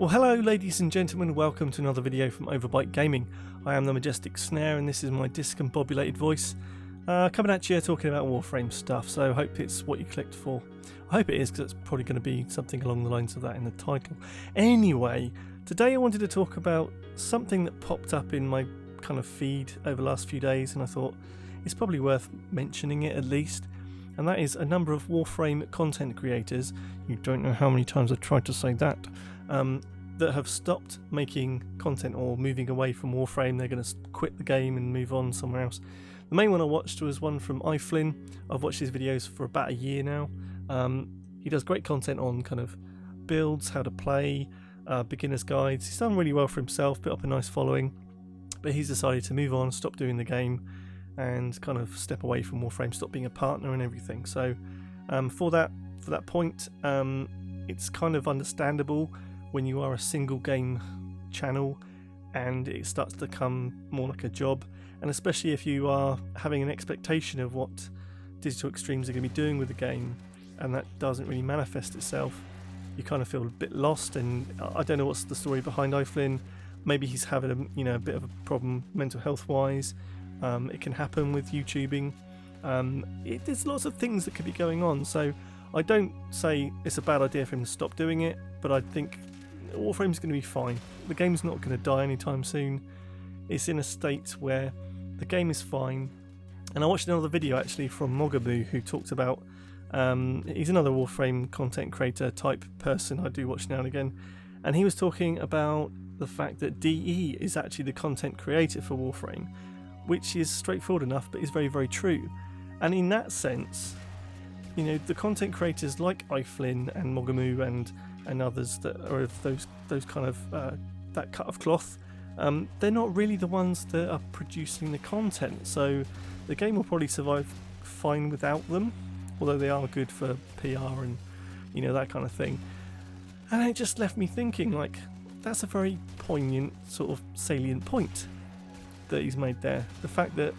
Well, hello ladies and gentlemen, welcome to another video from Overbite Gaming. I am the Majestic Snare and this is my discombobulated voice coming at you talking about Warframe stuff, so I hope it's what you clicked for. I hope it is, because it's probably going to be something along the lines of that in the title. Anyway, today I wanted to talk about something that popped up in my kind of feed over the last few days, and I thought it's probably worth mentioning it at least. And that is a number of Warframe content creators, you don't know how many times I've tried to say that, that have stopped making content or moving away from Warframe. They're going to quit the game and move on somewhere else. The main one I watched was one from iFlynn. I've watched his videos for about a year now. He does great content on kind of builds, how to play, beginner's guides. He's done really well for himself, built up a nice following, but he's decided to move on, stop doing the game, and kind of step away from Warframe, stop being a partner and everything. So for that point, it's kind of understandable when you are a single game channel and it starts to become more like a job, and especially if you are having an expectation of what Digital Extremes are going to be doing with the game and that doesn't really manifest itself, you kind of feel a bit lost. And I don't know what's the story behind iFlynn. Maybe he's having a bit of a problem mental health wise. It can happen with YouTubing. There's lots of things that could be going on, so I don't say it's a bad idea for him to stop doing it, but I think Warframe's going to be fine. The game's not going to die anytime soon. It's in a state where the game is fine. And I watched another video actually from Mogabu, who talked about he's another Warframe content creator type person I do watch now and again, and he was talking about the fact that DE is actually the content creator for Warframe, which is straightforward enough, but is very, very true. And in that sense, you know, the content creators like iFlynn and Mogamu and others that are of those kind of that cut of cloth, they're not really the ones that are producing the content. So the game will probably survive fine without them, although they are good for PR and that kind of thing. And it just left me thinking, like, that's a very poignant sort of salient point that he's made there. The fact that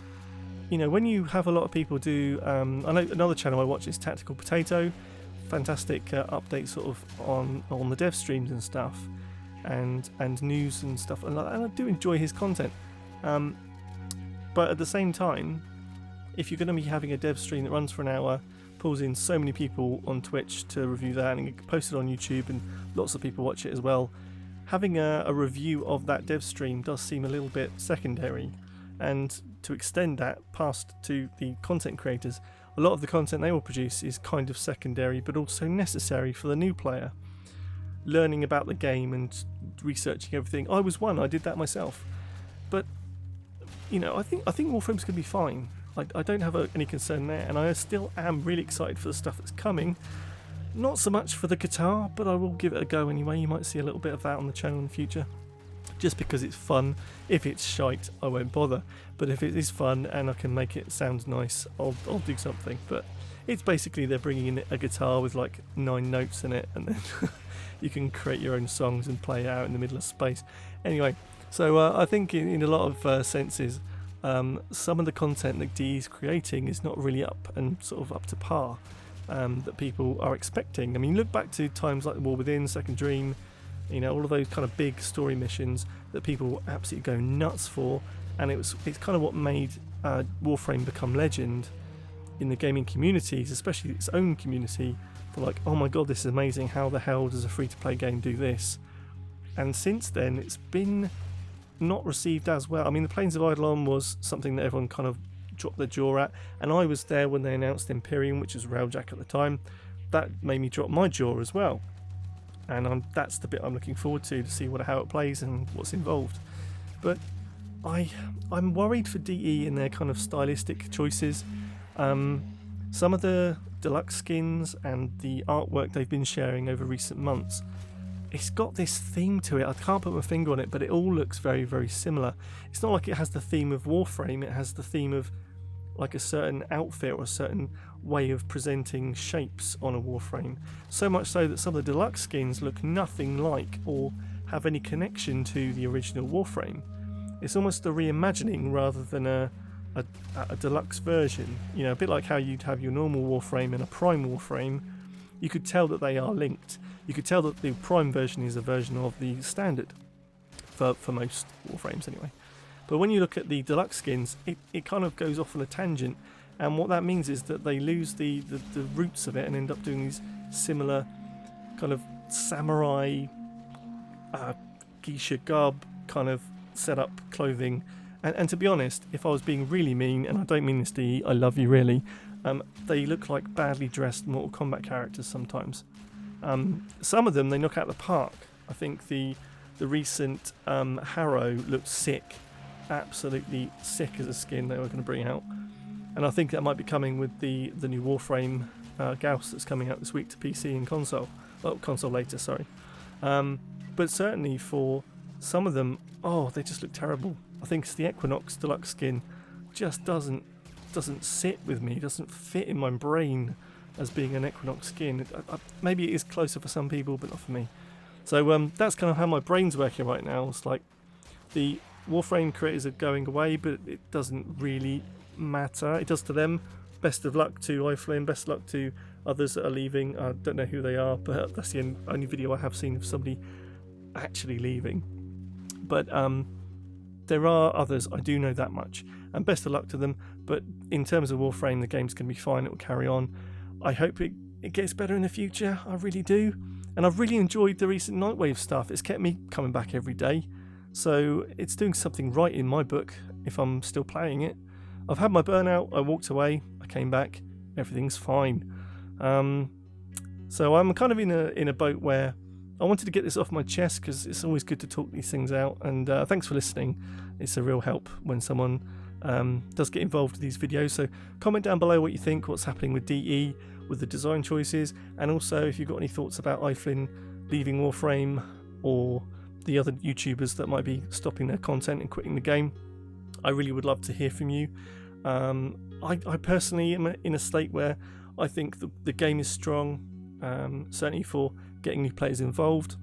when you have a lot of people do I know another channel I watch is Tactical Potato, fantastic updates sort of on the dev streams and stuff, and news and stuff, and I do enjoy his content, but at the same time, if you're going to be having a dev stream that runs for an hour, pulls in so many people on Twitch to review that and get posted on YouTube and lots of people watch it as well, having a review of that dev stream does seem a little bit secondary. And to extend that past to the content creators, a lot of the content they will produce is kind of secondary but also necessary for the new player, learning about the game and researching everything. I was one, I did that myself, but I think Warframe's going to be fine. I don't have any concern there, and I still am really excited for the stuff that's coming. Not so much for the guitar, but I will give it a go anyway. You might see a little bit of that on the channel in the future, just because it's fun. If it's shite, I won't bother, but if it is fun and I can make it sound nice, I'll do something. But it's basically they're bringing in a guitar with like 9 notes in it, and then you can create your own songs and play it out in the middle of space. Anyway, so I think in a lot of senses, some of the content that DE is creating is not really up to par that people are expecting. I mean, look back to times like The War Within, Second Dream, all of those kind of big story missions that people absolutely go nuts for, and it's kind of what made Warframe become legend in the gaming communities, especially its own community, for like, oh my god, this is amazing, how the hell does a free-to-play game do this? And since then it's been not received as well. I mean, the Plains of Eidolon was something that everyone kind of dropped their jaw at, and I was there when they announced Imperium, which was Railjack at the time. That made me drop my jaw as well, and that's the bit I'm looking forward to see how it plays and what's involved. But I'm worried for DE and their kind of stylistic choices. Some of the deluxe skins and the artwork they've been sharing over recent months, it's got this theme to it. I can't put my finger on it, but it all looks very, very similar. It's not like it has the theme of Warframe, it has the theme of like a certain outfit or a certain way of presenting shapes on a Warframe. So much so that some of the deluxe skins look nothing like or have any connection to the original Warframe. It's almost a reimagining rather than a deluxe version. A bit like how you'd have your normal Warframe and a Prime Warframe. you could tell that they are linked. You could tell that the Prime version is a version of the standard for most Warframes anyway. But when you look at the deluxe skins, it kind of goes off on a tangent, and what that means is that they lose the roots of it and end up doing these similar kind of samurai geisha garb kind of setup clothing. And to be honest, if I was being really mean, and I don't mean this DE, I love you really, they look like badly dressed Mortal Kombat characters sometimes. Some of them they knock out the park. I think the recent Harrow looked sick, absolutely sick as a skin they were going to bring out, and I think that might be coming with the new Warframe Gauss that's coming out this week to PC and console. Well, console later, sorry. But certainly for some of them, they just look terrible. I think it's the Equinox Deluxe skin just doesn't sit with me, doesn't fit in my brain as being an Equinox skin. Maybe it is closer for some people, but not for me. So that's kind of how my brain's working right now. It's like the Warframe creators are going away, but it doesn't really matter. It does to them. Best of luck to iFlame, best of luck to others that are leaving. I don't know who they are, but that's the only video I have seen of somebody actually leaving. But there are others, I do know that much, and best of luck to them. But in terms of Warframe, the game's going to be fine, it will carry on. I hope it gets better in the future, I really do. And I've really enjoyed the recent Nightwave stuff. It's kept me coming back every day, so it's doing something right in my book if I'm still playing it. I've had my burnout, I walked away, I came back, everything's fine. So I'm kind of in a boat where I wanted to get this off my chest because it's always good to talk these things out, and thanks for listening. It's a real help when someone does get involved with these videos. So comment down below what you think, what's happening with DE, with the design choices, and also if you've got any thoughts about iFlynn leaving Warframe or the other YouTubers that might be stopping their content and quitting the game. I really would love to hear from you. I personally am in a state where I think the game is strong, certainly for getting new players involved.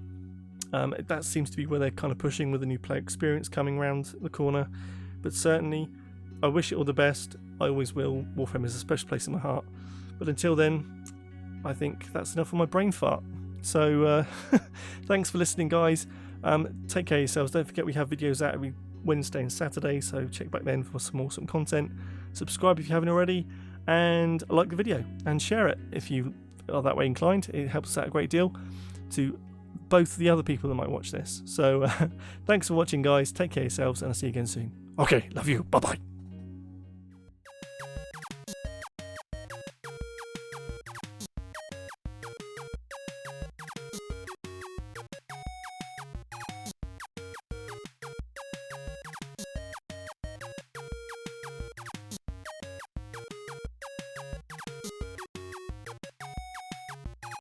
That seems to be where they're kind of pushing with the new player experience coming around the corner. But certainly, I wish it all the best. I always will. Warframe is a special place in my heart. But until then, I think that's enough of my brain fart. So thanks for listening, guys. Take care of yourselves. Don't forget we have videos out every Wednesday and Saturday, so check back then for some awesome content. Subscribe if you haven't already, and like the video and share it if you are that way inclined. It helps us out a great deal to both the other people that might watch this. So thanks for watching, guys. Take care of yourselves, and I'll see you again soon. Okay, love you. Bye bye.